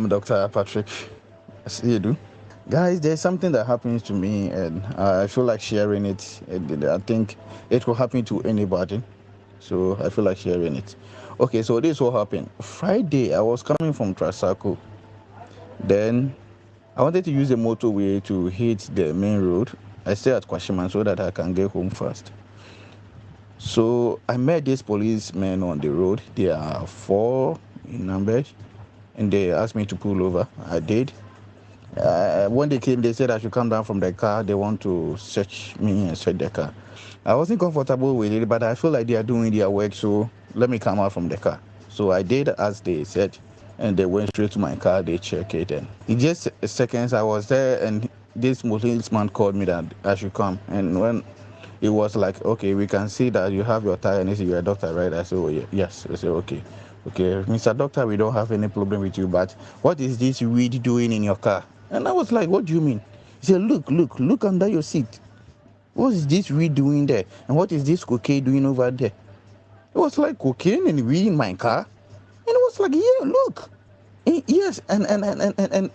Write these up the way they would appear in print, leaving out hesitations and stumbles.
Dr. Patrick. See you do. Guys, there's something that happens to me, and I feel like sharing it. I think it will happen to anybody, so I feel like sharing it. Okay, so this will happen. Friday, I was coming from Trasaco. Then I wanted to use the motorway to hit the main road. I stay at Kwashiman so that I can get home fast. So I met these policemen on the road. There are 4 in numbers, and they asked me to pull over. I did. When they came, they said I should come down from the car. They want to search me and search the car. I wasn't comfortable with it, but I feel like they are doing their work, so let me come out from the car. So I did as they said, and they went straight to my car. They checked it, and in just seconds I was there, and this policeman called me that I should come. And when it was like, okay, we can see that you have your tie, and he said, you're a doctor, right? I said, oh, yeah. Yes. I said, okay. Okay, Mr. Doctor, we don't have any problem with you, but what is this weed doing in your car? And I was like, what do you mean? He said, look under your seat. What is this weed doing there? And what is this cocaine doing over there? It was like cocaine and weed in my car. And it was like, yeah, look. Yes, and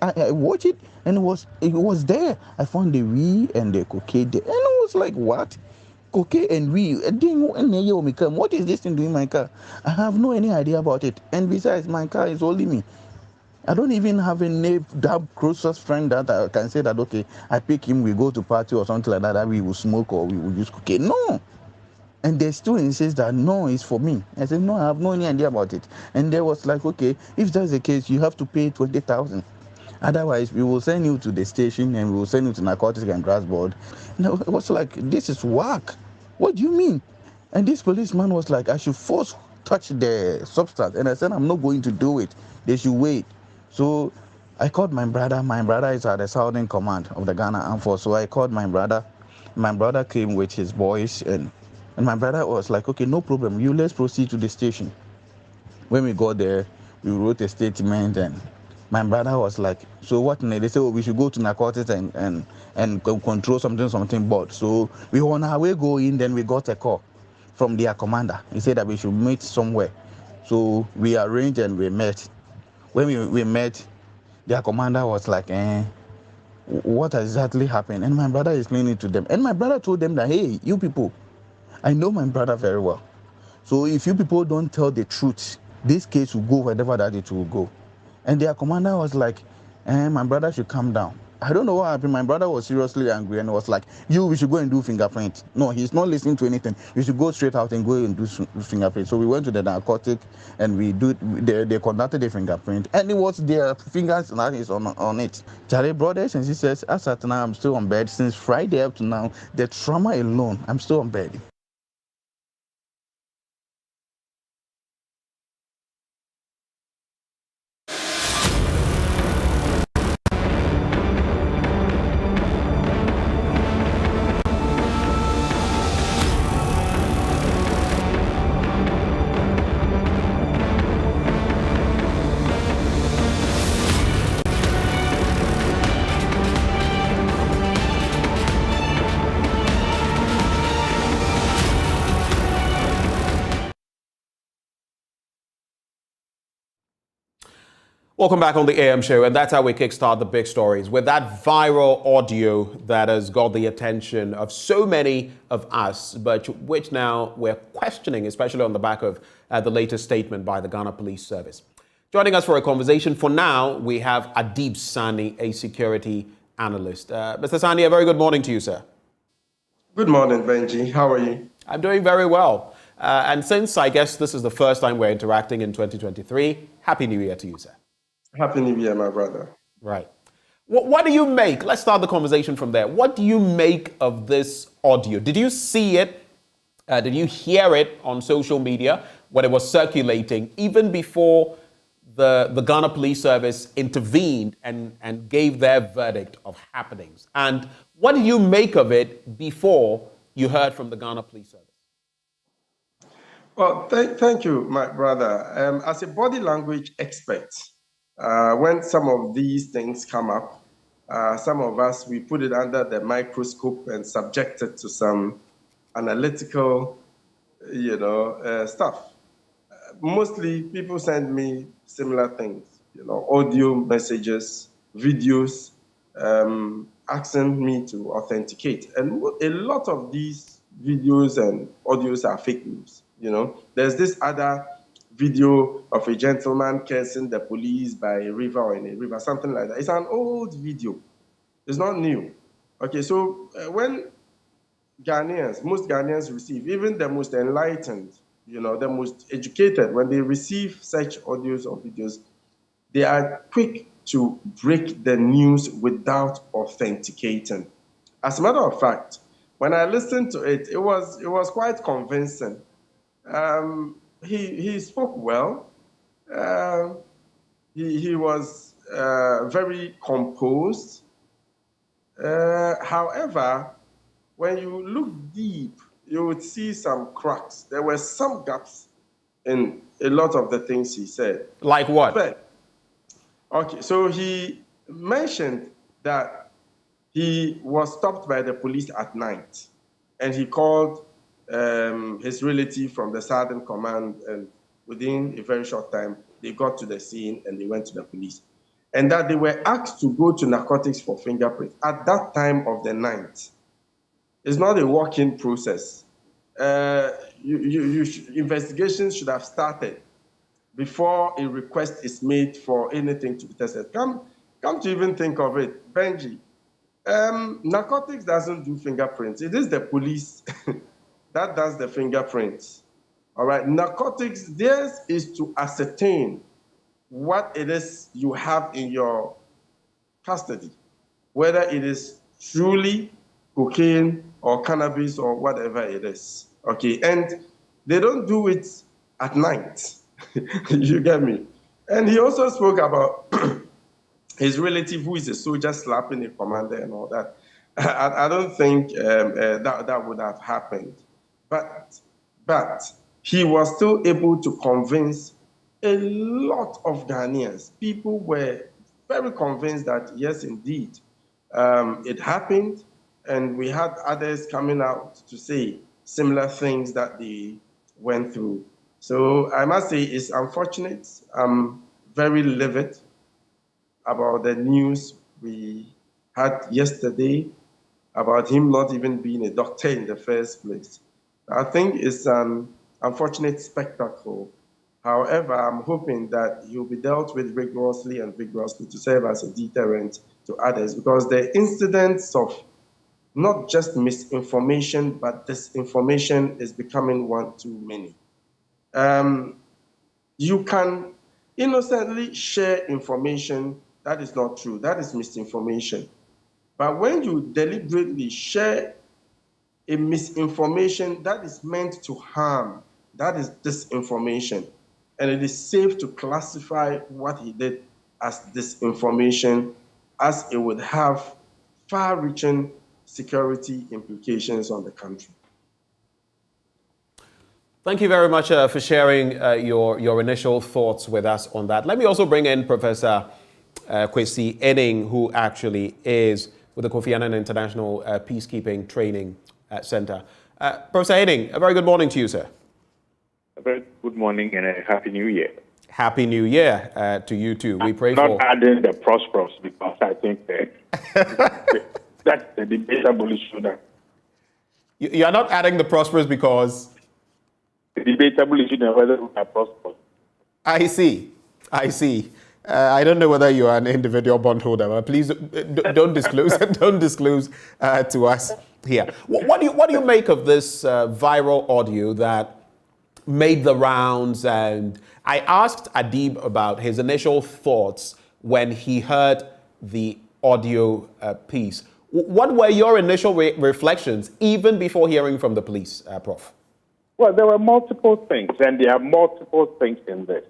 I watched it, and it was there. I found the weed and the cocaine there. And I was like, what? Cocaine and weed? What is this thing doing in my car? I have no any idea about it. And besides, my car is holding me. I don't even have a neighbor, that closest friend that I can say that, okay, I pick him, we go to party or something like that we will smoke or we will use cocaine. No. And they still insist that, no, it's for me. I said, no, I have no any idea about it. And they was like, okay, if that's the case, you have to pay 20,000. Otherwise, we will send you to the station and we will send you to Narcotics and Drugs Board. And it was like, this is whack. What do you mean? And this policeman was like, I should force touch the substance. And I said, I'm not going to do it. They should wait. So I called my brother. My brother is at the Southern Command of the Ghana Armed Force. So I called my brother. My brother came with his boys, and my brother was like, okay, no problem. Let's proceed to the station. When we got there, we wrote a statement, and my brother was like, so what? And they said, oh, we should go to Narcotics and control something board. So we were on our way going, then we got a call from their commander. He said that we should meet somewhere. So we arranged and we met. When we met, their commander was like, what exactly happened? And my brother explained it to them. And my brother told them that, hey, you people, I know my brother very well. So if you people don't tell the truth, this case will go wherever that it will go. And their commander was like, my brother should calm down. I don't know what happened. My brother was seriously angry and was like, we should go and do fingerprint. No, he's not listening to anything. We should go straight out and go and do fingerprint. So we went to the narcotic and they conducted the fingerprint. And it was their fingers on it. Charlie brothers and sisters, as at now, I'm still on bed. Since Friday up to now, the trauma alone, I'm still on bed. Welcome back on the AM show, and that's how we kickstart the big stories with that viral audio that has got the attention of so many of us, but which now we're questioning, especially on the back of the latest statement by the Ghana Police Service. Joining us for a conversation for now, we have Adib Saani, a security analyst. Mr. Saani, a very good morning to you, sir. Good morning, Benji. How are you? I'm doing very well. And since I guess this is the first time we're interacting in 2023, Happy New Year to you, sir. Happy New Year, my brother. Right. What do you make? Let's start the conversation from there. What do you make of this audio? Did you see it? Did you hear it on social media when it was circulating, even before the Ghana Police Service intervened and gave their verdict of happenings? And what did you make of it before you heard from the Ghana Police Service? Well, thank you, my brother. As a body language expert, when some of these things come up, some of us, we put it under the microscope and subject it to some analytical, stuff. Mostly people send me similar things. audio messages, videos, asking me to authenticate. And a lot of these videos and audios are fake news. There's this other video of a gentleman cursing the police by a river or in a river, something like that. It's an old video. It's not new. Okay, so when most Ghanaians receive, even the most enlightened, the most educated, when they receive such audios or videos, they are quick to break the news without authenticating. As a matter of fact, when I listened to it, it was quite convincing. He spoke well. He was very composed. However, when you look deep, you would see some cracks. There were some gaps in a lot of the things he said. Like what? Okay, so he mentioned that he was stopped by the police at night, and he called his relative from the Southern Command, and within a very short time, they got to the scene and they went to the police. And that they were asked to go to narcotics for fingerprints at that time of the night. It's not a walk-in process. Investigations should have started before a request is made for anything to be tested. Come to even think of it, Benji, narcotics doesn't do fingerprints. It is the police that does the fingerprints. All right, narcotics, theirs is to ascertain what it is you have in your custody, whether it is truly cocaine or cannabis or whatever it is. Okay, and they don't do it at night. You get me? And he also spoke about his relative who is a soldier slapping a commander and all that. I don't think that would have happened. But he was still able to convince a lot of Ghanaians. People were very convinced that, yes, indeed, it happened. And we had others coming out to say similar things that they went through. So I must say it's unfortunate. I'm very livid about the news we had yesterday about him not even being a doctor in the first place. I think it's an unfortunate spectacle. However, I'm hoping that he'll be dealt with rigorously and vigorously to serve as a deterrent to others, because the incidents of not just misinformation, but disinformation is becoming one too many. You can innocently share information that is not true. That is misinformation. But when you deliberately share a misinformation that is meant to harm, that is disinformation. And it is safe to classify what he did as disinformation, as it would have far-reaching security implications on the country. Thank you very much for sharing your initial thoughts with us on that. Let me also bring in Professor Kwesi Aning, who actually is with the Kofi Annan International Peacekeeping Training Center. Professor Aning, a very good morning to you, sir. A very good morning and a Happy New Year. Happy New Year to you too. We pray for... Not adding the prosperous, because I think that's the debatable issue. You are not adding the prosperous because... The debatable issue of whether we are prosperous. I see. I don't know whether you are an individual bondholder, but please don't disclose. Don't disclose to us here. What do you make of this viral audio that made the rounds? And I asked Adib about his initial thoughts when he heard the audio piece. What were your initial reflections, even before hearing from the police, Prof? Well, there were multiple things, and there are multiple things in this.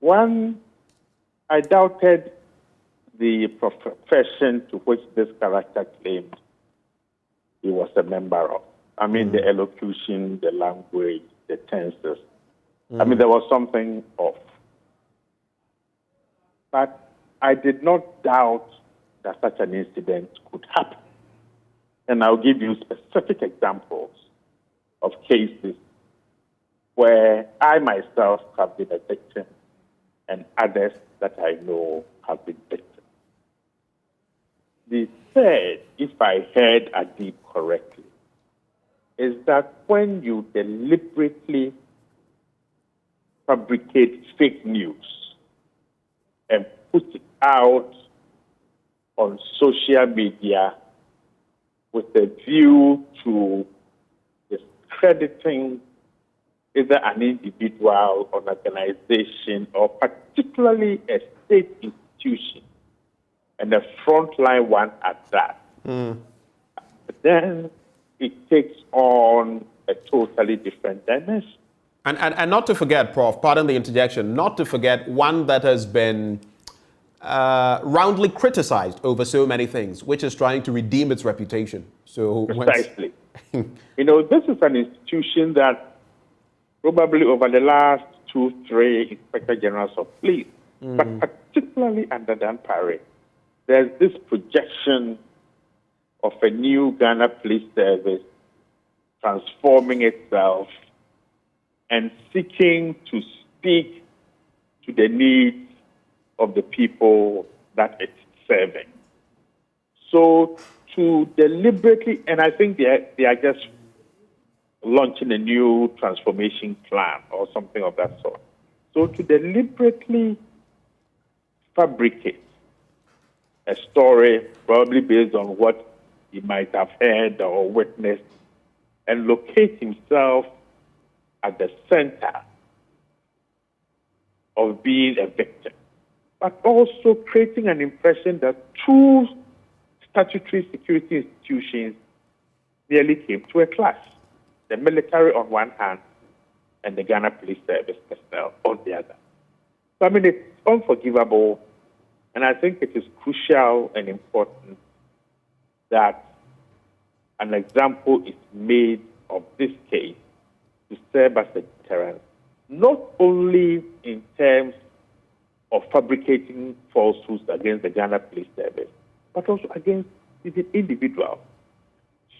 One, I doubted the profession to which this character claimed he was a member of. I mean, the elocution, the language, the tenses. I mean, there was something off. But I did not doubt that such an incident could happen. And I'll give you specific examples of cases where I myself have been a victim and others that I know have been victims. The third, if I heard Adib correctly, is that when you deliberately fabricate fake news and put it out on social media with a view to discrediting either an individual or an organization, or particularly a state institution, and a frontline one at that, then it takes on a totally different dimension. And not to forget, Prof, pardon the interjection, not to forget one that has been roundly criticized over so many things, which is trying to redeem its reputation. So precisely. This is an institution that probably over the last 2-3 Inspector Generals of Police, but particularly under Dan Parry, there's this projection of a new Ghana Police Service transforming itself and seeking to speak to the needs of the people that it's serving. So to deliberately, and I think they are just launching a new transformation plan or something of that sort. So to deliberately fabricate a story, probably based on what he might have heard or witnessed, and locate himself at the center of being a victim, but also creating an impression that two statutory security institutions nearly came to a clash. The military on one hand and the Ghana Police Service personnel on the other. So, I mean, it's unforgivable, and I think it is crucial and important that an example is made of this case to serve as a deterrent, not only in terms of fabricating falsehoods against the Ghana Police Service, but also against the individual.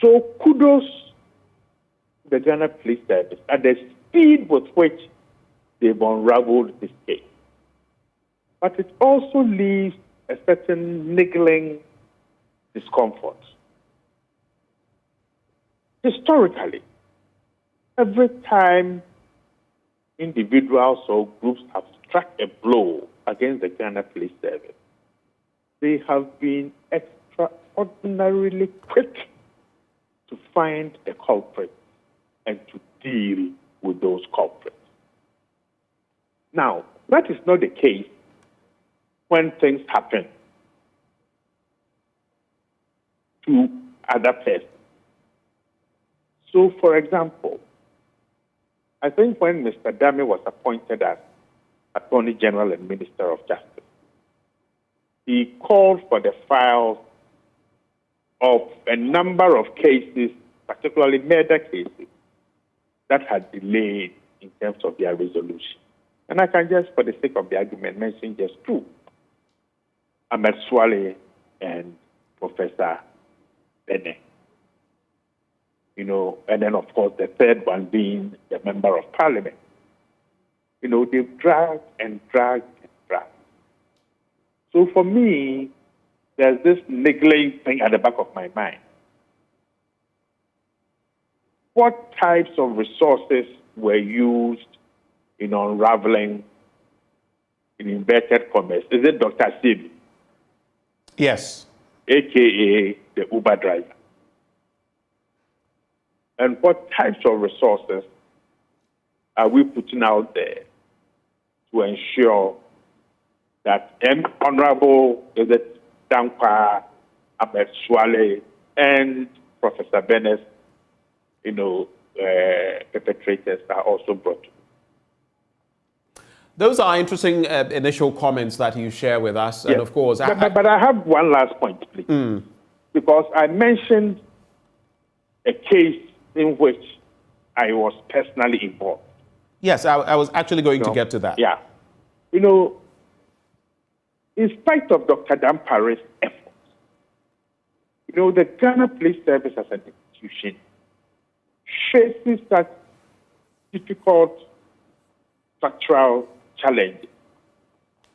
So kudos to the Ghana Police Service at the speed with which they've unraveled this case. But it also leaves a certain niggling discomfort. Historically, every time individuals or groups have struck a blow against the Ghana Police Service, they have been extraordinarily quick to find a culprit and to deal with those culprits. Now, that is not the case when things happen to other persons. So, for example, I think when Mr. Dami was appointed as Attorney General and Minister of Justice, he called for the files of a number of cases, particularly murder cases, that had delayed in terms of their resolution. And I can just, for the sake of the argument, mention just two, Ahmed Swale and Professor Bene. And then, of course, the third one being the Member of Parliament. They've dragged and dragged and dragged. So for me, there's this niggling thing at the back of my mind. What types of resources were used in unraveling, in inverted commas? Is it Dr. Sebi? Yes. AKA the Uber driver. And what types of resources are we putting out there to ensure that Honorable Dankwa, Ahmed Swale, and Professor Bennett, perpetrators are also brought to? Those are interesting initial comments that you share with us. Yes. And of course... But I have one last point, please. Because I mentioned a case in which I was personally involved. Yes, I was actually going to get to that. Yeah. In spite of Dr. Dan Parry's efforts, the Ghana Police Service as an institution faces such difficult structural challenges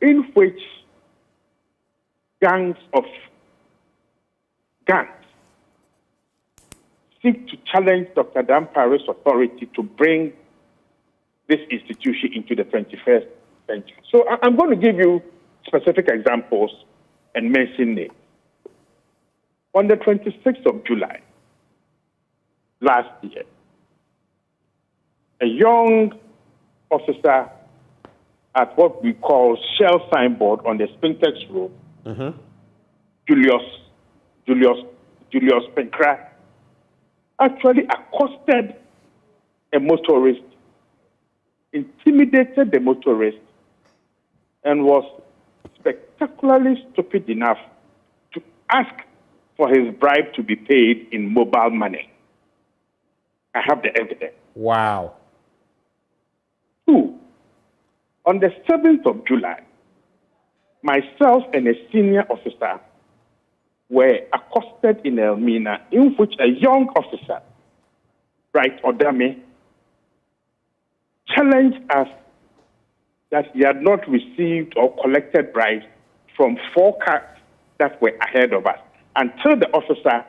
in which gangs seek to challenge Dr. Dampare's authority to bring this institution into the 21st century. So I'm going to give you specific examples and mention names. On the 26th of July last year, a young officer at what we call Shell signboard on the Spintex Road, Julius Penkra, actually accosted a motorist, intimidated the motorist, and was spectacularly stupid enough to ask for his bribe to be paid in mobile money. I have the evidence. Wow. 2, on the 7th of July, myself and a senior officer were accosted in Elmina, in which a young officer, Bright Odame, challenged us that he had not received or collected bribes from 4 cars that were ahead of us until the officer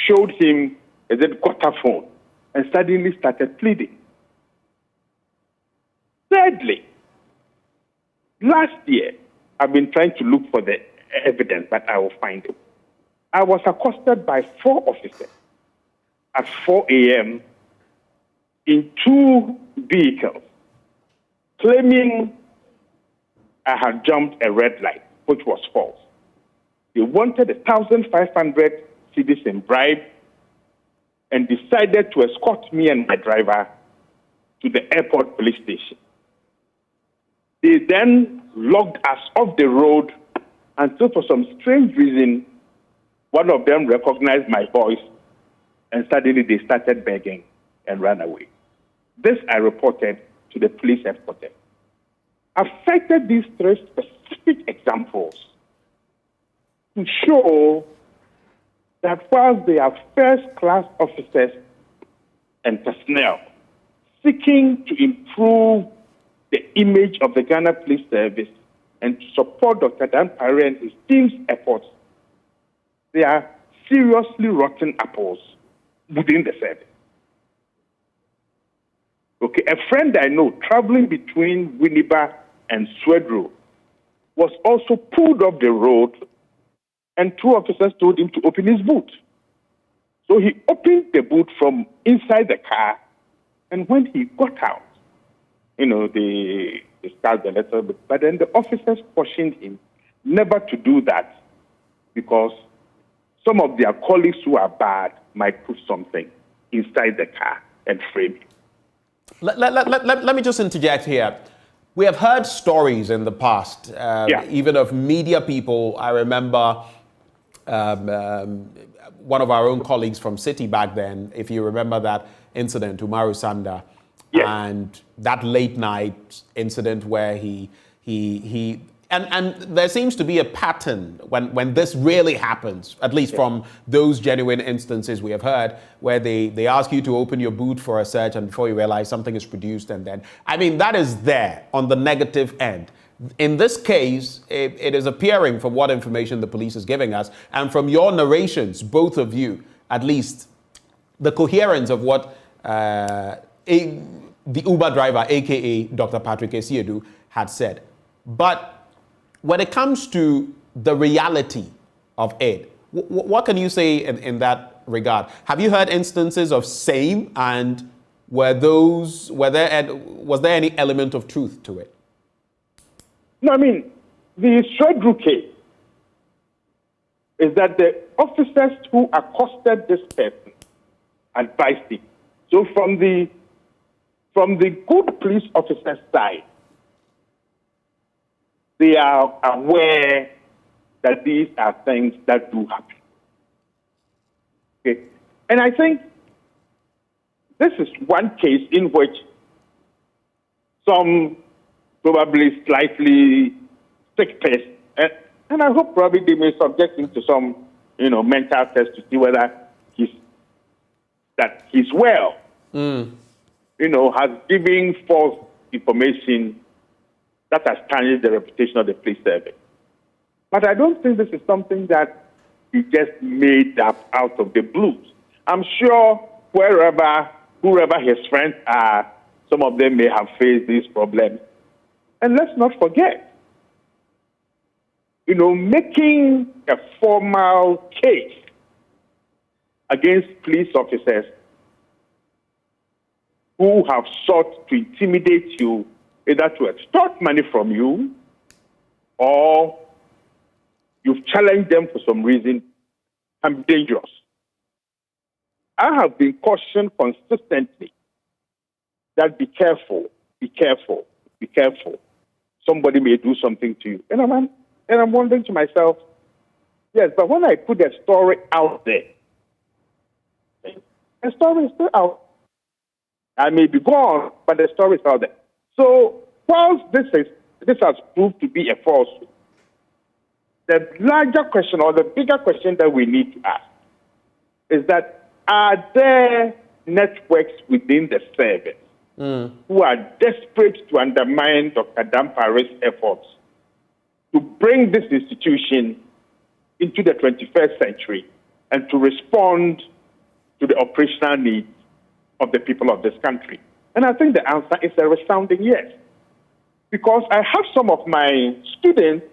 showed him a gutter phone and suddenly started pleading. Thirdly, last year, I've been trying to look for the evidence, but I will find it. I was accosted by 4 officers at 4 a.m. in 2 vehicles, claiming I had jumped a red light, which was false. They wanted 1,500 cedis in bribe and decided to escort me and my driver to the airport police station. They then locked us off the road until, for some strange reason, one of them recognized my voice, and suddenly they started begging and ran away. This I reported to the police headquarters. I've cited these 3 specific examples to show that while they are first-class officers and personnel seeking to improve the image of the Ghana Police Service and to support Dr. Dampare and his team's efforts, they are seriously rotten apples within the service. Okay, a friend I know traveling between Winneba and Swedro was also pulled off the road, and 2 officers told him to open his boot. So he opened the boot from inside the car, and when he got out, they started a little bit, but then the officers cautioned him never to do that because some of their colleagues who are bad might put something inside the car and frame him. Let me just interject here. We have heard stories in the past, even of media people. I remember one of our own colleagues from City back then, if you remember that incident, Umaru Sanda, and that late night incident where and there seems to be a pattern when this really happens, at least from those genuine instances we have heard, where they ask you to open your boot for a search, and before you realize something is produced, and then, that is there on the negative end. In this case, it is appearing from what information the police is giving us, and from your narrations, both of you, at least, the coherence of what the Uber driver, aka Dr. Patrick Esiedu, had said. But when it comes to the reality of it, what can you say in that regard? Have you heard instances of same, and was there any element of truth to it? No, the Swedru case is that the officers who accosted this person advised him. So from the good police officer's side, they are aware that these are things that do happen. Okay? And I think this is one case in which some probably slightly sick person, and I hope probably they may subject him to some, mental test to see whether he's well. Has given false information that has tarnished the reputation of the police service. But I don't think this is something that he just made up out of the blues. I'm sure whoever his friends are, some of them may have faced these problems. And let's not forget, making a formal case against police officers who have sought to intimidate you, either to extort money from you or you've challenged them for some reason, can be dangerous. I have been cautioned consistently that be careful, be careful, be careful. Somebody may do something to you. And I'm wondering to myself, yes, but when I put a story out there, the story is still out. I may be gone, but the story is out there. So whilst this has proved to be a falsehood, the larger question or the bigger question that we need to ask is that are there networks within the service who are desperate to undermine Dr. Dampare's efforts to bring this institution into the 21st century and to respond to the operational needs of the people of this country? And I think the answer is a resounding yes. Because I have some of my students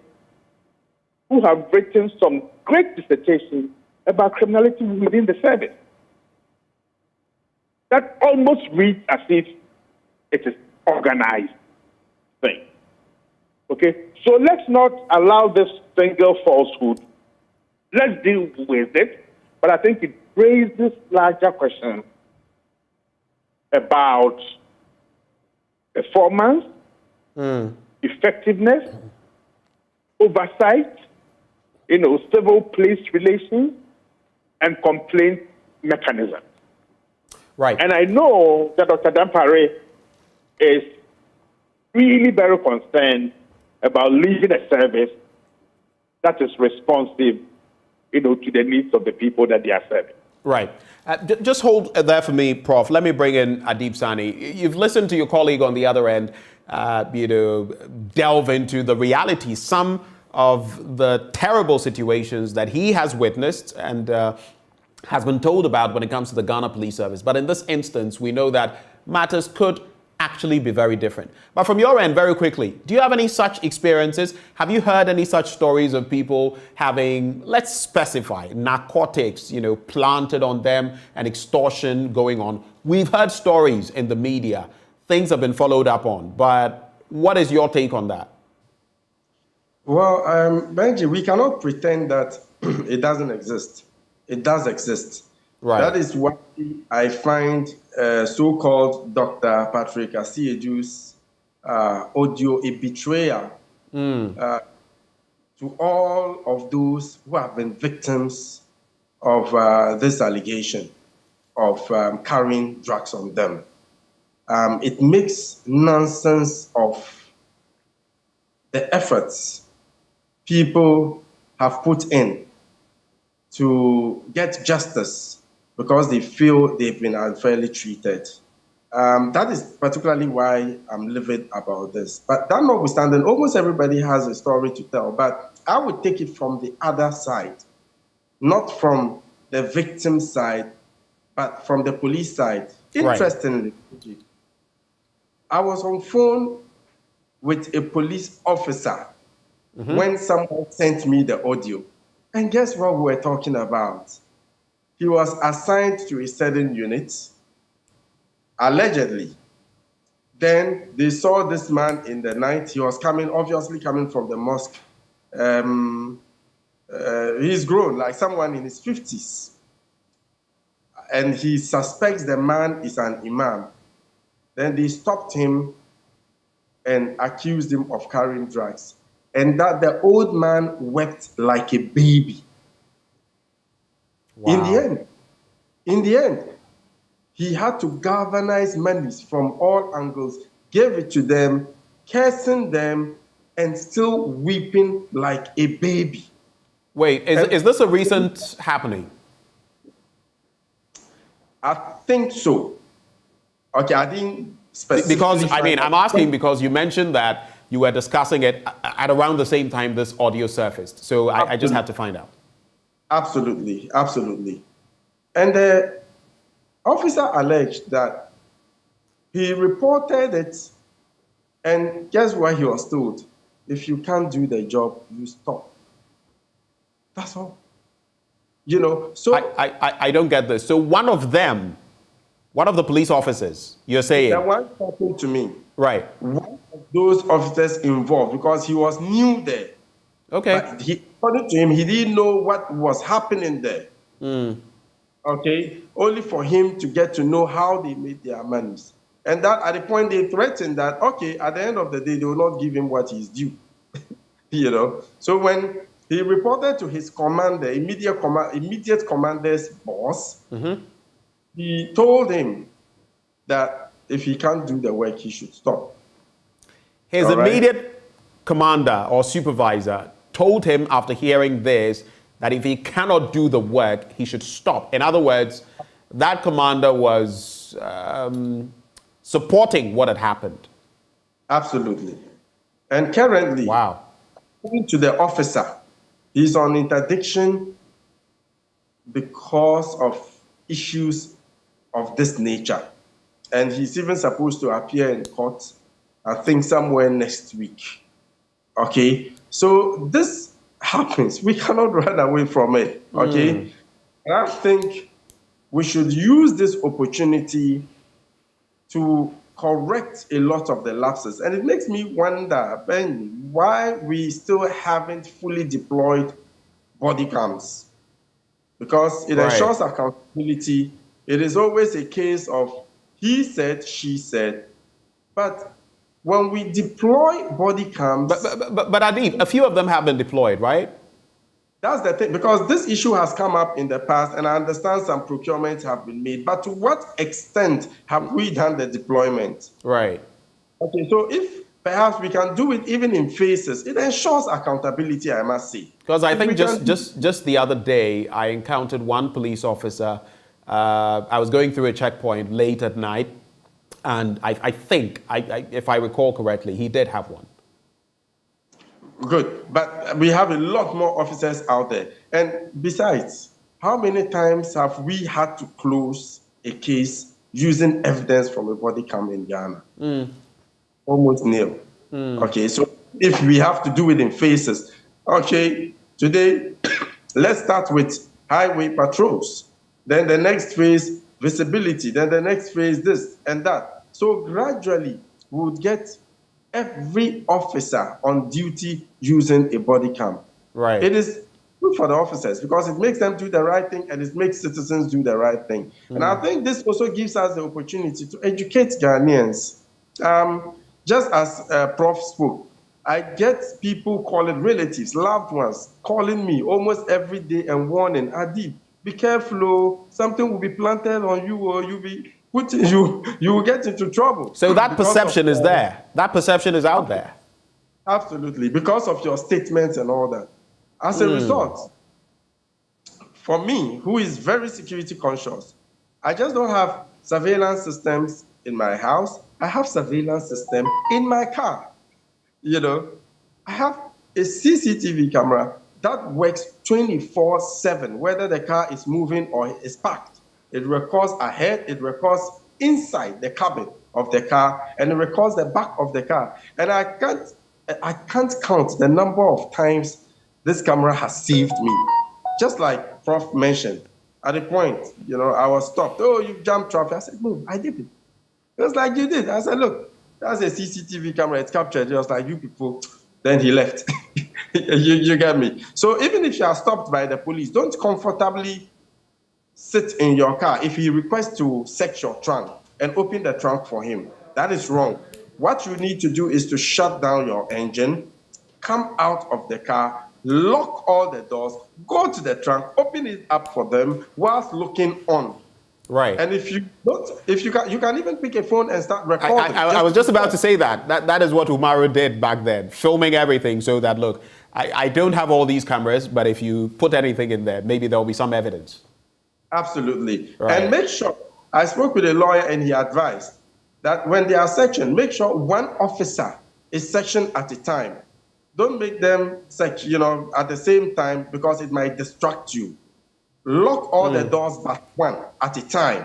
who have written some great dissertations about criminality within the service. That almost reads as if it is organized thing. Okay? So let's not allow this single falsehood. Let's deal with it. But I think it raises larger questions about performance, effectiveness, oversight, civil police relations, and complaint mechanisms. Right. And I know that Dr. Dampare is really very concerned about leading a service that is responsive, to the needs of the people that they are serving. Right. Just hold there for me, Prof. Let me bring in Adib Saani. You've listened to your colleague on the other end, delve into the reality, some of the terrible situations that he has witnessed and has been told about when it comes to the Ghana Police Service. But in this instance, we know that matters could actually be very different. But from your end, very quickly, do you have any such experiences? Have you heard any such stories of people having, let's specify, narcotics, planted on them and extortion going on? We've heard stories in the media. Things have been followed up on. But what is your take on that? Well, Benji, we cannot pretend that it doesn't exist. It does exist. Right. That is why I find so-called Dr. Patrick Asiedu's audio a betrayal to all of those who have been victims of this allegation of carrying drugs on them. It makes nonsense of the efforts people have put in to get justice because they feel they've been unfairly treated. That is particularly why I'm livid about this. But that notwithstanding, almost everybody has a story to tell. But I would take it from the other side, not from the victim side, but from the police side. Interestingly, I was on phone with a police officer when someone sent me the audio. And guess what we were talking about? He was assigned to a certain unit, allegedly. Then they saw this man in the night. He was obviously coming from the mosque. He's grown, like someone in his 50s. And he suspects the man is an imam. Then they stopped him and accused him of carrying drugs. And that the old man wept like a baby. Wow. In the end, he had to galvanize monies from all angles, gave it to them, cursing them, and still weeping like a baby. Wait, is this a recent happening? I think so. Okay, I didn't specifically... Because, I'm asking because you mentioned that you were discussing it at around the same time this audio surfaced. So I just had to find out. Absolutely, absolutely. And the officer alleged that he reported it, and guess what he was told? If you can't do the job, you stop. That's all. You know, so I don't get this. So one of the police officers, you're saying? the one talking to me, Right. one of those officers involved, because he was new there. Okay. But according to him, he didn't know what was happening there. Okay, only for him to get to know how they made their monies. And that at the point they threatened that, okay, at the end of the day, they will not give him what he's due. You know, so when he reported to his commander, immediate commander's boss, he told him that if he can't do the work, he should stop. His All right? immediate commander or supervisor told him after hearing this that if he cannot do the work, he should stop. In other words, that commander was supporting what had happened. Absolutely. And currently, Wow. according to the officer, he's on interdiction because of issues of this nature. And he's even supposed to appear in court, I think, somewhere next week. Okay? So this happens. We cannot run away from it. Okay? And I think we should use this opportunity to correct a lot of the lapses. And it makes me wonder, Ben, why we still haven't fully deployed body cams. Because it ensures accountability. It is always a case of he said, she said. But when we deploy body cams... But Adib, a few of them have been deployed, right? That's the thing, because this issue has come up in the past, and I understand some procurements have been made, but to what extent have we done the deployment? Right. Okay, so if perhaps we can do it even in phases, it ensures accountability, I must say. Because I think just the other day, I encountered one police officer. I was going through a checkpoint late at night, and I think, if I recall correctly, he did have one. Good, but we have a lot more officers out there. And besides, how many times have we had to close a case using evidence from a body cam in Ghana? Almost nil. Okay, so if we have to do it in phases, okay, today, let's start with highway patrols. Then the next phase, visibility. Then the next phase, this and that. So gradually, we would get every officer on duty using a body cam. Right. It is good for the officers because it makes them do the right thing and it makes citizens do the right thing. And I think this also gives us the opportunity to educate Ghanaians. Just as Prof spoke, I get people calling relatives, loved ones, calling me almost every day and warning, Adib, be careful, oh, something will be planted on you or you'll be you will get into trouble. So that perception is there. That perception is out there. Absolutely, because of your statements and all that. As a result, for me, who is very security conscious, I just don't have surveillance systems in my house. I have surveillance system in my car. You know, I have a CCTV camera that works 24/7, whether the car is moving or is parked. It records ahead, it records inside the cabin of the car, and it records the back of the car. And I can't count the number of times this camera has saved me. Just like Prof mentioned, at a point, you know, I was stopped. Oh, you jumped traffic. I said, no, I did it. It was like, you did. I said, look, that's a CCTV camera. It's captured. It was like, you people. Then he left. you get me? So even if you are stopped by the police, don't comfortably sit in your car if he requests to search your trunk and open the trunk for him. That is wrong. What you need to do is to shut down your engine, come out of the car, lock all the doors, go to the trunk, open it up for them whilst looking on. Right. And if you don't, you can even pick a phone and start recording. I was just about to say that. That is what Umaru did back then, filming everything so that, look, I don't have all these cameras, but if you put anything in there, maybe there'll be some evidence. Absolutely. Right. And make sure, I spoke with a lawyer and he advised that when they are searching, make sure one officer a section at a time. Don't make them at the same time because it might distract you. Lock all the doors but one at a time.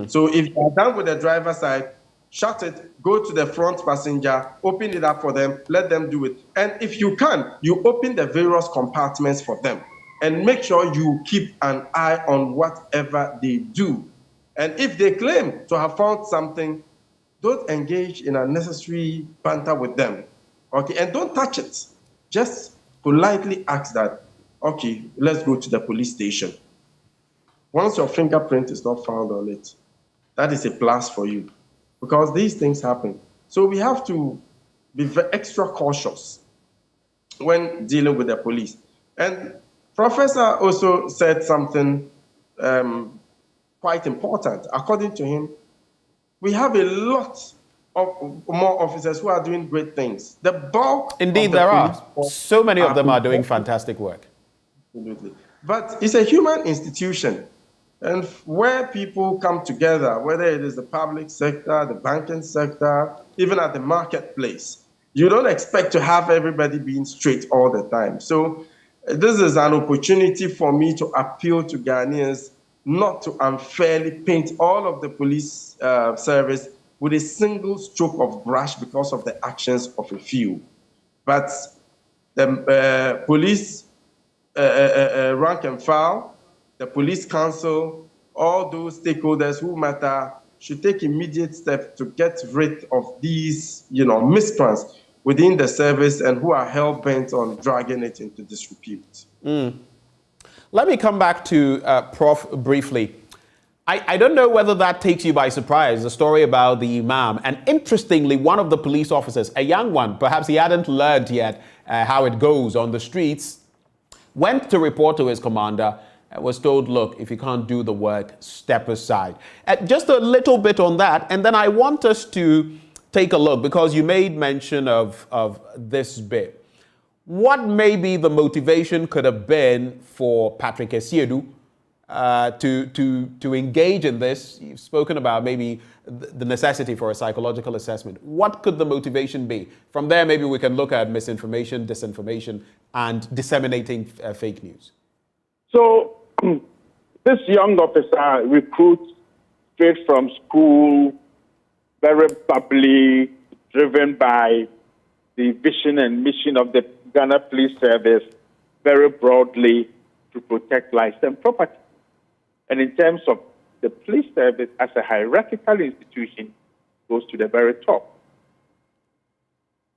So if you're done with the driver's side, shut it, go to the front passenger, open it up for them, let them do it. And if you can, you open the various compartments for them and make sure you keep an eye on whatever they do. And if they claim to have found something, don't engage in unnecessary banter with them, okay? And don't touch it. Just politely ask that, okay, let's go to the police station. Once your fingerprint is not found on it, that is a plus for you because these things happen. So we have to be extra cautious when dealing with the police. And Professor also said something quite important. According to him, we have a lot of more officers who are doing great things. The bulk Indeed, of the there police are. force So many of them are doing fantastic work. Absolutely. But it's a human institution. And where people come together, whether it is the public sector, the banking sector, even at the marketplace, you don't expect to have everybody being straight all the time. So this is an opportunity for me to appeal to Ghanaians not to unfairly paint all of the police service with a single stroke of brush because of the actions of a few. But the police rank and file, the police council, all those stakeholders who matter should take immediate steps to get rid of these, miscreants within the service and who are hell-bent on dragging it into disrepute. Let me come back to Prof briefly. I don't know whether that takes you by surprise, the story about the imam. And interestingly, one of the police officers, a young one, perhaps he hadn't learned yet how it goes on the streets, went to report to his commander and was told, look, if you can't do the work, step aside. Just a little bit on that, and then I want us to take a look, because you made mention of this bit. What maybe the motivation could have been for Patrick Essiedu to engage in this? You've spoken about maybe the necessity for a psychological assessment. What could the motivation be? From there, maybe we can look at misinformation, disinformation, and disseminating fake news. So this young officer recruits straight from school, very bubbly, driven by the vision and mission of the Ghana Police Service, very broadly to protect lives and property. And in terms of the police service as a hierarchical institution, goes to the very top.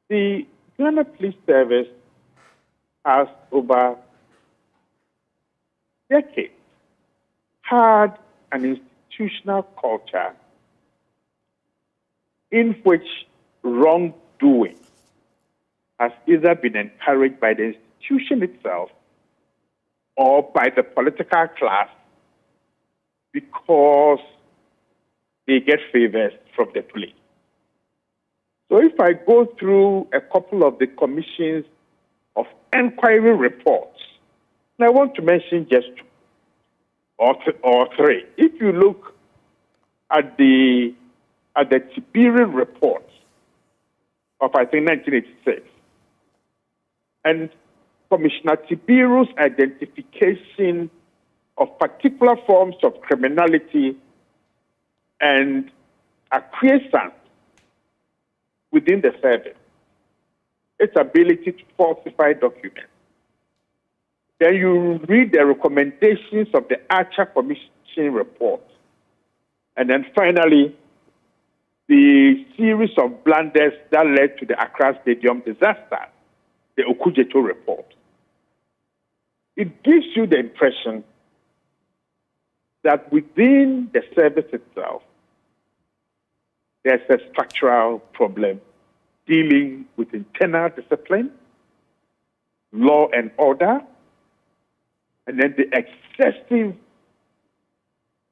The Ghana Police Service has over decades had an institutional culture in which wrongdoing has either been encouraged by the institution itself or by the political class because they get favors from the police. So if I go through a couple of the commissions of inquiry reports, and I want to mention just two or three. If you look at the Tiberi report of, I think, 1986, and Commissioner Tiberu's identification of particular forms of criminality and acquiescence within the service, its ability to falsify documents. Then you read the recommendations of the Archer Commission report. And then finally, the series of blunders that led to the Accra Stadium disaster, the Okujeto report. It gives you the impression that within the service itself, there's a structural problem dealing with internal discipline, law and order, and then the excessive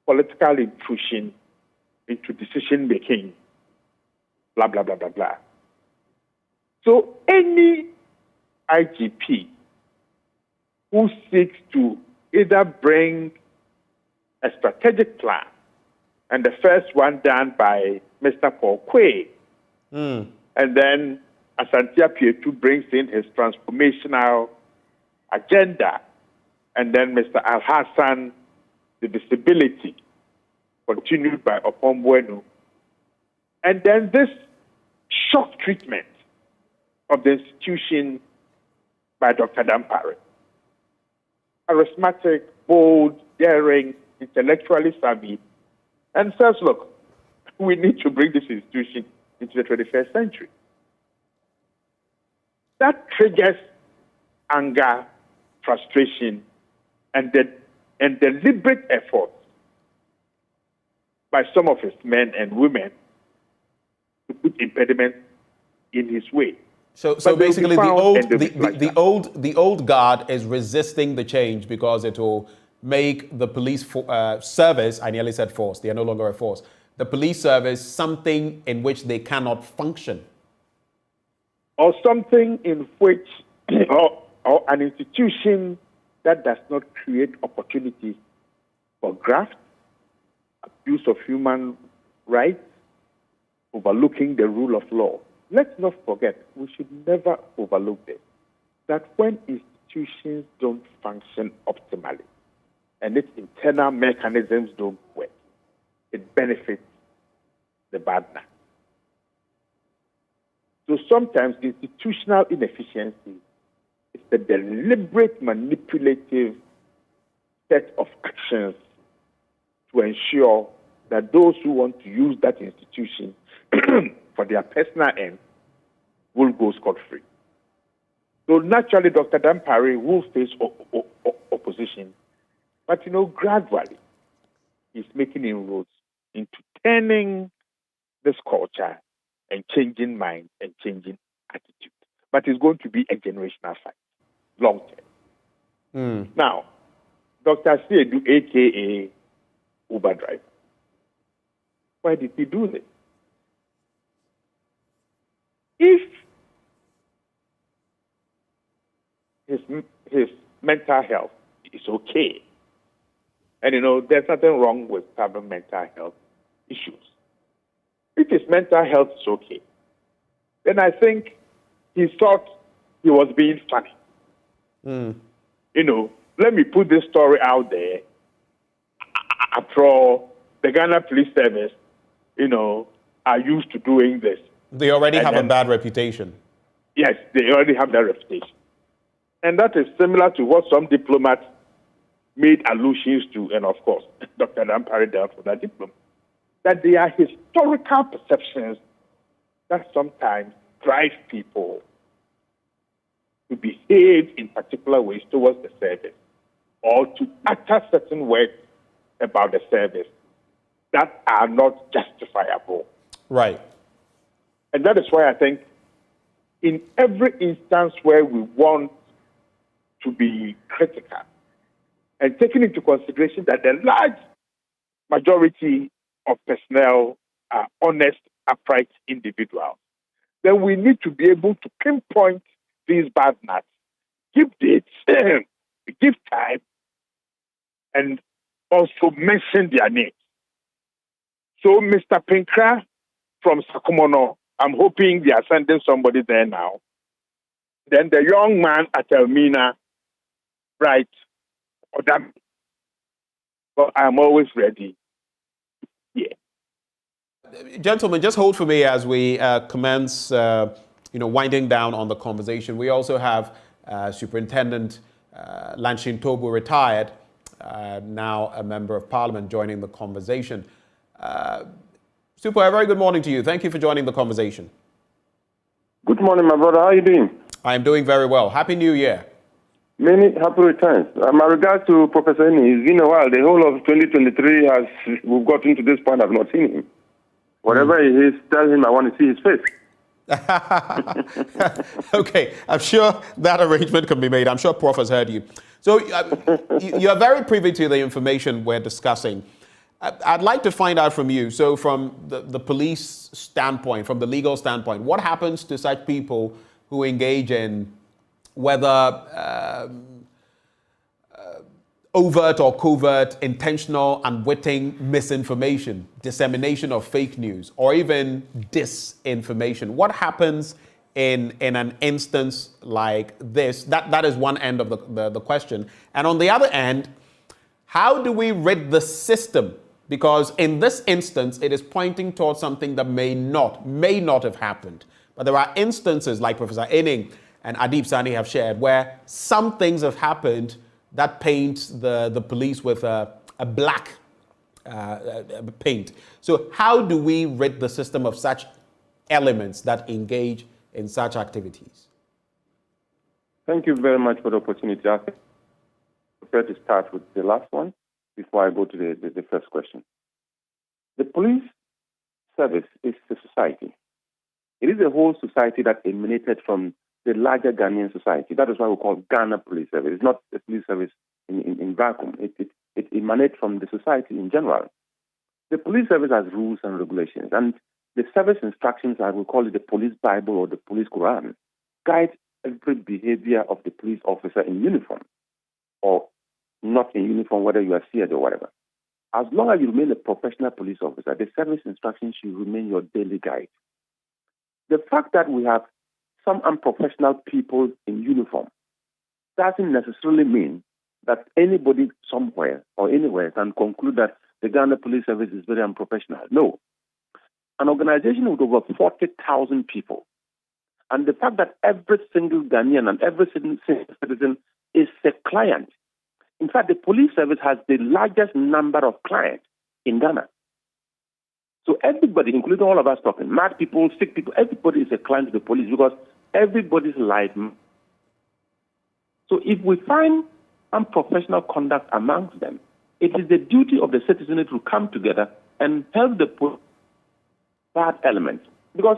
political intrusion into decision-making, blah, blah, blah, blah, blah. So any IGP who seeks to either bring a strategic plan, and the first one done by Mr. Paul Quay, and then Asante Apietu brings in his transformational agenda, and then Mr. Al-Hassan, the disability, continued by Opombuenu. And then this shock treatment of the institution by Dr. Dampare. Charismatic, bold, daring, intellectually savvy, and says, look, we need to bring this institution into the 21st century. That triggers anger, frustration, and deliberate effort by some of his men and women to put impediments in his way. So basically, the old guard is resisting the change because it will make the police service. I nearly said force. They are no longer a force. The police service something in which they cannot function, or something in which, or an institution that does not create opportunities for graft, abuse of human rights, overlooking the rule of law. Let's not forget, we should never overlook this, that when institutions don't function optimally and its internal mechanisms don't work, it benefits the bad man. So sometimes institutional inefficiency is the deliberate, manipulative set of actions to ensure that those who want to use that institution for their personal ends will go scot-free. So naturally, Dr. Dampare will face opposition, but gradually, he's making inroads into turning this culture and changing minds and changing attitudes. But it's going to be a generational fight, long term. Now, Dr. Siedu, a.k.a. Uber driver, why did he do this? If his mental health is okay, and there's nothing wrong with having mental health issues. If his mental health is okay, then I think he thought he was being funny. Let me put this story out there. After all, the Ghana Police Service, are used to doing this. They already have a bad reputation. Yes, they already have that reputation. And that is similar to what some diplomats made allusions to, and of course, Dr. Dampare dealt with that diplomat, that there are historical perceptions that sometimes drive people to behave in particular ways towards the service or to utter certain words about the service that are not justifiable. Right. And that is why I think in every instance where we want to be critical and taking into consideration that the large majority of personnel are honest, upright individuals, then we need to be able to pinpoint these bad nuts, give dates, give time, and also mention their names. So Mr. Pinkra from Sakumono, I'm hoping they are sending somebody there now. Then the young man at Elmina, right, Odam. But I'm always ready. Yeah. Gentlemen, just hold for me as we commence, winding down on the conversation. We also have Superintendent Lanshin Toobu, retired, now a member of Parliament, joining the conversation. Super, a very good morning to you. Thank you for joining the conversation. Good morning, my brother. How are you doing? I am doing very well. Happy New Year. Many happy returns. My regards to Professor Aning. It's been a while. The whole of 2023 we've gotten to this point. I've not seen him. Whatever he is, tell him I want to see his face. Okay, I'm sure that arrangement can be made. I'm sure Prof has heard you. So you are very privy to the information we're discussing. I'd like to find out from you, so from the police standpoint, from the legal standpoint, what happens to such people who engage in whether overt or covert, intentional, unwitting misinformation, dissemination of fake news, or even disinformation? What happens in an instance like this? That is one end of the question. And on the other end, how do we rid the system? Because in this instance, it is pointing towards something that may not have happened. But there are instances like Professor Aning and Adib Saani have shared where some things have happened that paint the police with a black paint. So how do we rid the system of such elements that engage in such activities? Thank you very much for the opportunity. I prefer to start with the last one before I go to the first question. The police service is a society. It is a whole society that emanated from the larger Ghanaian society. That is why we call Ghana Police Service. It's not a police service in vacuum. It emanates from the society in general. The police service has rules and regulations, and the service instructions, I will call it the police Bible or the police Quran, guide every behavior of the police officer in uniform or not in uniform, whether you are seared or whatever. As long as you remain a professional police officer, the service instructions should remain your daily guide. The fact that we have some unprofessional people in uniform doesn't necessarily mean that anybody somewhere or anywhere can conclude that the Ghana Police Service is very unprofessional. No. An organization with over 40,000 people, and the fact that every single Ghanaian and every single citizen is a client. In fact, the police service has the largest number of clients in Ghana. So everybody, including all of us talking, mad people, sick people, everybody is a client of the police because everybody's life. So if we find unprofessional conduct amongst them, it is the duty of the citizenry to come together and help the bad elements. Because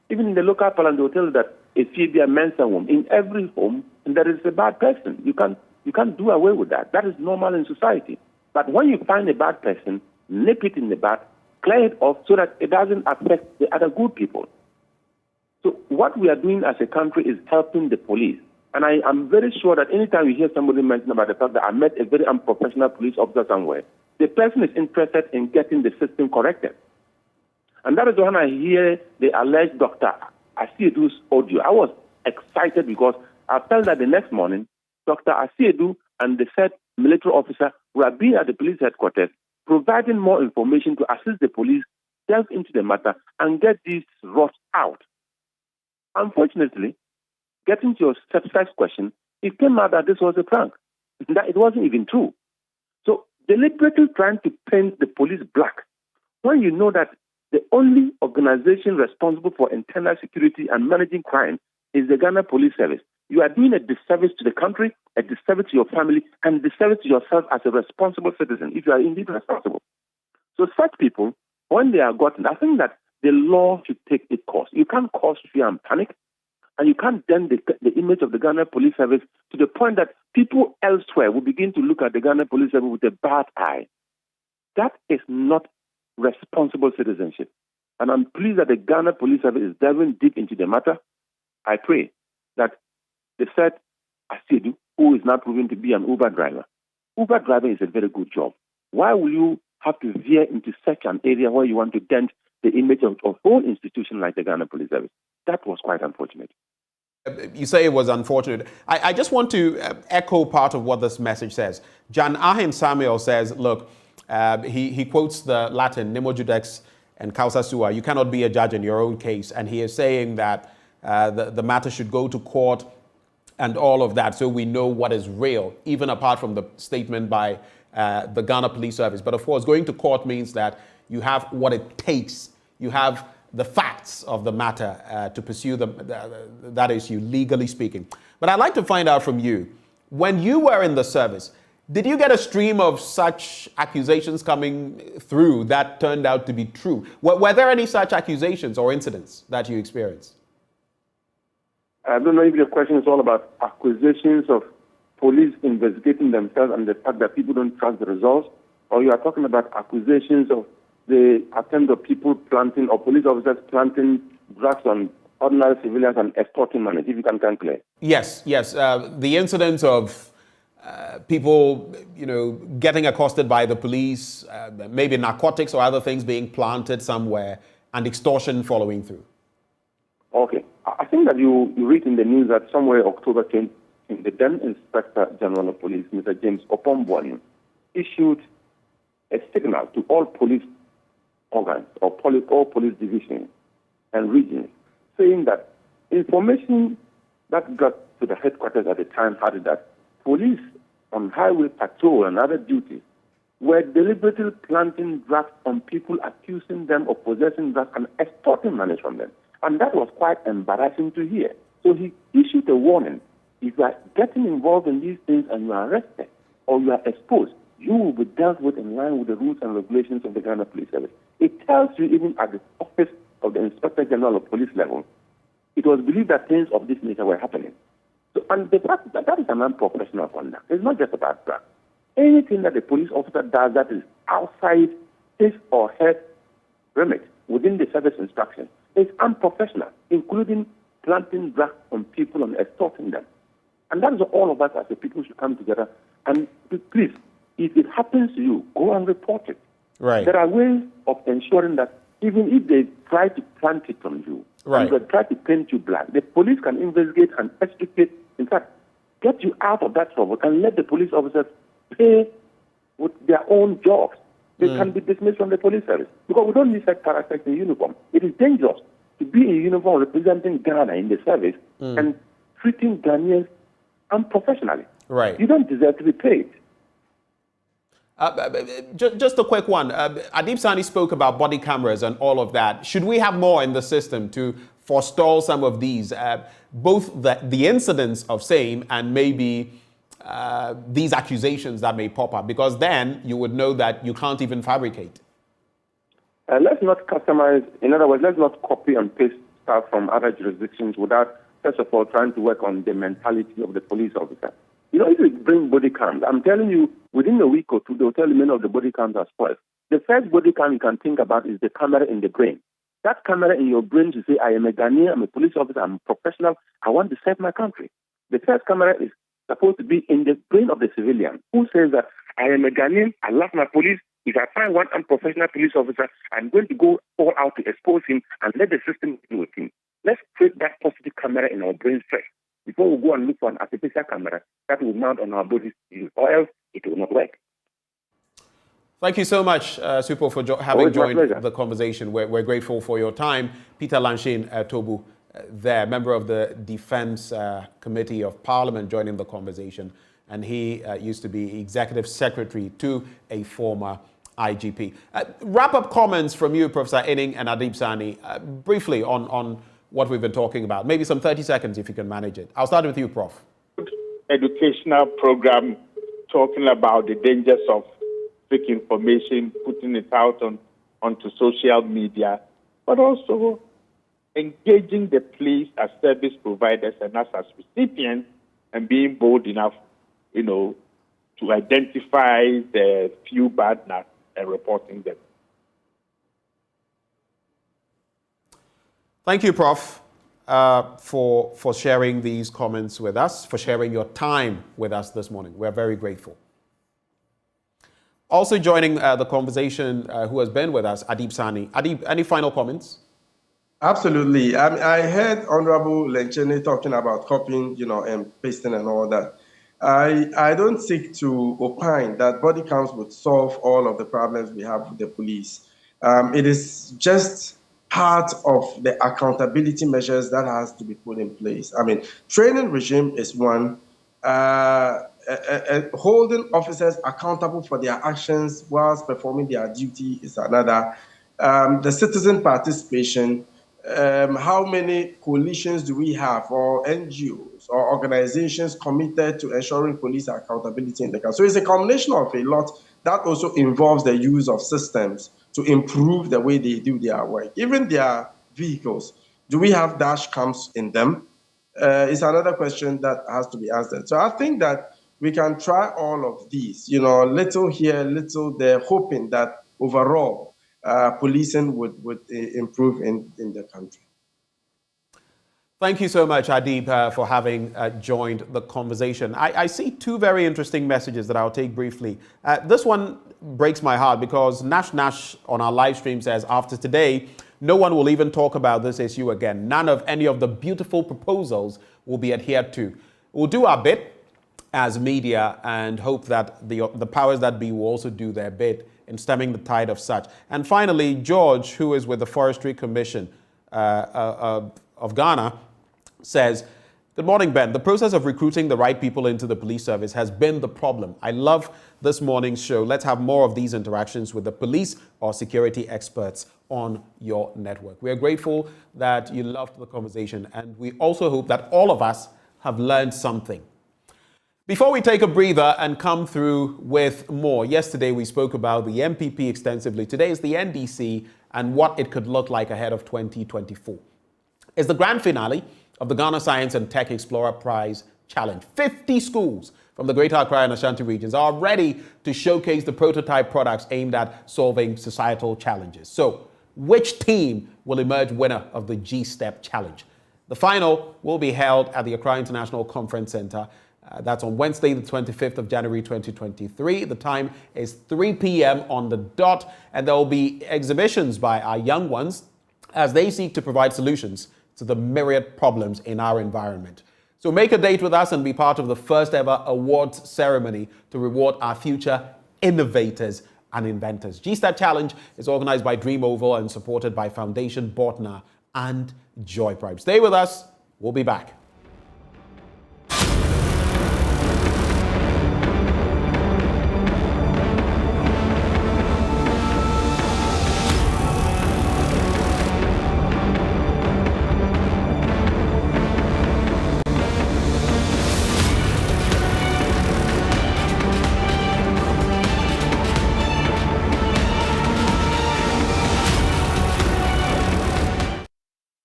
even in the local parliament, they will tell you that if you be a mensa home, in every home, there is a bad person. You can't do away with that. That is normal in society. But when you find a bad person, nip it in the bud, clear it off so that it doesn't affect the other good people. So what we are doing as a country is helping the police. And I am very sure that anytime you hear somebody mention about the fact that I met a very unprofessional police officer somewhere, the person is interested in getting the system corrected. And that is when I hear the alleged Dr. Asiedu's audio. I was excited because I felt that the next morning, Dr. Asiedu and the said military officer were being at the police headquarters, providing more information to assist the police delve into the matter and get these rots out. Unfortunately, getting to your first question, it came out that this was a prank. That it wasn't even true. So deliberately trying to paint the police black when you know that the only organization responsible for internal security and managing crime is the Ghana Police Service. You are doing a disservice to the country, a disservice to your family, and a disservice to yourself as a responsible citizen, if you are indeed responsible. So such people, when they are gotten, I think that the law should take its course. You can't cause fear and panic, and you can't dent the image of the Ghana Police Service to the point that people elsewhere will begin to look at the Ghana Police Service with a bad eye. That is not responsible citizenship. And I'm pleased that the Ghana Police Service is delving deep into the matter. I pray that the said Asiedu, who is now proven to be an Uber driver. Uber driving is a very good job. Why will you have to veer into such an area where you want to dent the image of a whole institution like the Ghana Police Service? That was quite unfortunate. You say it was unfortunate. I just want to echo part of what this message says. Jan Ahen Samuel says, look, he quotes the Latin, Nemo Judex and Causa Sua. You cannot be a judge in your own case. And he is saying that the matter should go to court and all of that, so we know what is real, even apart from the statement by the Ghana Police Service. But of course, going to court means that you have what it takes. You have the facts of the matter to pursue that issue, legally speaking. But I'd like to find out from you, when you were in the service, did you get a stream of such accusations coming through that turned out to be true? Were there any such accusations or incidents that you experienced? I don't know if your question is all about accusations of police investigating themselves and the fact that people don't trust the results, or you are talking about accusations of the attempt of people planting or police officers planting drugs on ordinary civilians and extorting money, if you can clear. Yes. The incidents of people, getting accosted by the police, maybe narcotics or other things being planted somewhere, and extortion following through. Okay. I think that you read in the news that somewhere October 10, the then Inspector General of Police, Mr. James Opombwani, issued a signal to all police organs or all police divisions and regions, saying that information that got to the headquarters at the time had that police on highway patrol and other duties were deliberately planting drugs on people, accusing them of possessing drugs and extorting money from them. And that was quite embarrassing to hear. So he issued a warning. If you are getting involved in these things and you are arrested or you are exposed, you will be dealt with in line with the rules and regulations of the Ghana Police Service. It tells you even at the office of the Inspector General of Police level, it was believed that things of this nature were happening. So, and the fact that is an unprofessional conduct. It's not just about drugs. Anything that the police officer does that is outside his or her remit within the service instruction is unprofessional, including planting drugs on people and extorting them. And that is all of us as a people should come together. And please, if it happens to you, go and report it. Right. There are ways of ensuring that even if they try to plant it on you, right, and they try to paint you black, the police can investigate and extricate, in fact, get you out of that trouble and let the police officers pay with their own jobs. They can be dismissed from the police service because we don't need such characters in uniform. It is dangerous to be in uniform representing Ghana in the service and treating Ghanaians unprofessionally. Right. You don't deserve to be paid. Just a quick one. Adib Saani spoke about body cameras and all of that. Should we have more in the system to forestall some of these, both the incidents of same and maybe these accusations that may pop up? Because then you would know that you can't even fabricate. Let's not customize. In other words, let's not copy and paste stuff from other jurisdictions without, first of all, trying to work on the mentality of the police officer. You know, if you bring body cams, I'm telling you, within a week or two, they'll tell you many of the body cams are spoiled. The first body cam you can think about is the camera in the brain. That camera in your brain to say, I am a Ghanaian, I'm a police officer, I'm a professional, I want to serve my country. The first camera is supposed to be in the brain of the civilian who says that I am a Ghanaian, I love my police. If I find one unprofessional police officer, I'm going to go all out to expose him and let the system deal with him. Let's create that positive camera in our brains first before we go and look for an artificial camera that will mount on our bodies, or else it will not work. Thank you so much, Supo, for having joined the conversation. We're grateful for your time. Peter Lanshin Toobu, there, member of the Defense Committee of Parliament, joining the conversation. And he used to be executive secretary to a former IGP. Wrap-up comments from you, Professor Aning and Adib Saani, briefly on what we've been talking about. Maybe some 30 seconds if you can manage it. I'll start with you, Prof. Educational program talking about the dangers of fake information, putting it out onto social media, but also engaging the police as service providers and us as recipients and being bold enough, you know, to identify the few bad nuts and reporting them. Thank you, Prof, for sharing these comments with us, for sharing your time with us this morning. We're very grateful. Also joining the conversation, who has been with us, Adib Saani. Adib, any final comments? Absolutely. I heard Honorable Lenchene talking about copying, and pasting and all that. I don't seek to opine that body cams would solve all of the problems we have with the police. It is just part of the accountability measures that has to be put in place. I mean, training regime is one. Holding officers accountable for their actions whilst performing their duty is another. The citizen participation, how many coalitions do we have, or NGOs or organizations committed to ensuring police accountability in the country? So it's a combination of a lot that also involves the use of systems to improve the way they do their work. Even their vehicles, do we have dash cams in them? It's another question that has to be answered. So I think that we can try all of these, little here, little there, hoping that overall policing would improve in the country. Thank you so much, Adib, for having joined the conversation. I see two very interesting messages that I'll take briefly. This one breaks my heart because Nash on our live stream says, after today, no one will even talk about this issue again. None of any of the beautiful proposals will be adhered to. We'll do our bit as media and hope that the powers that be will also do their bit in stemming the tide of such. And finally, George, who is with the Forestry Commission of Ghana, says, good morning, Ben. The process of recruiting the right people into the police service has been the problem. I love this morning's show. Let's have more of these interactions with the police or security experts on your network. We are grateful that you loved the conversation, and we also hope that all of us have learned something. Before we take a breather and come through with more, yesterday we spoke about the MPP extensively. Today is the NDC and what it could look like ahead of 2024. It's the grand finale of the Ghana Science and Tech Explorer Prize Challenge. 50 schools from the Greater Accra and Ashanti regions are ready to showcase the prototype products aimed at solving societal challenges. So, which team will emerge winner of the G-Step Challenge? The final will be held at the Accra International Conference Center. That's on Wednesday, the 25th of January, 2023. The time is 3 p.m. on the dot, and there will be exhibitions by our young ones as they seek to provide solutions to the myriad problems in our environment. So make a date with us and be part of the first ever awards ceremony to reward our future innovators and inventors. GSTAT Challenge is organized by Dream Oval and supported by Foundation Botna and Joy Prime. Stay with us. We'll be back.